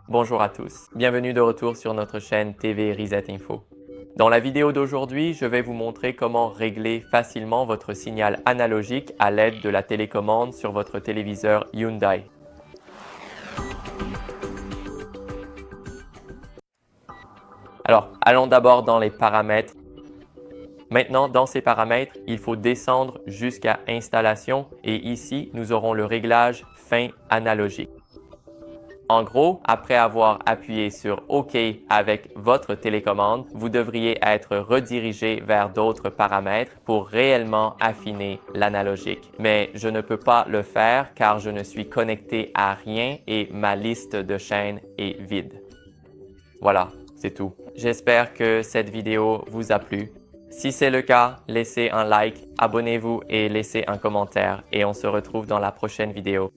Bonjour à tous, bienvenue de retour sur notre chaîne TV Reset Info. Dans la vidéo d'aujourd'hui, je vais vous montrer comment régler facilement votre signal analogique à l'aide de la télécommande sur votre téléviseur Hyundai. Alors, allons d'abord dans les paramètres. Maintenant, dans ces paramètres, il faut descendre jusqu'à Installation et ici, nous aurons le réglage fin analogique. En gros, après avoir appuyé sur OK avec votre télécommande, vous devriez être redirigé vers d'autres paramètres pour réellement affiner l'analogique. Mais je ne peux pas le faire car je ne suis connecté à rien et ma liste de chaînes est vide. Voilà, c'est tout. J'espère que cette vidéo vous a plu. Si c'est le cas, laissez un like, abonnez-vous et laissez un commentaire et on se retrouve dans la prochaine vidéo.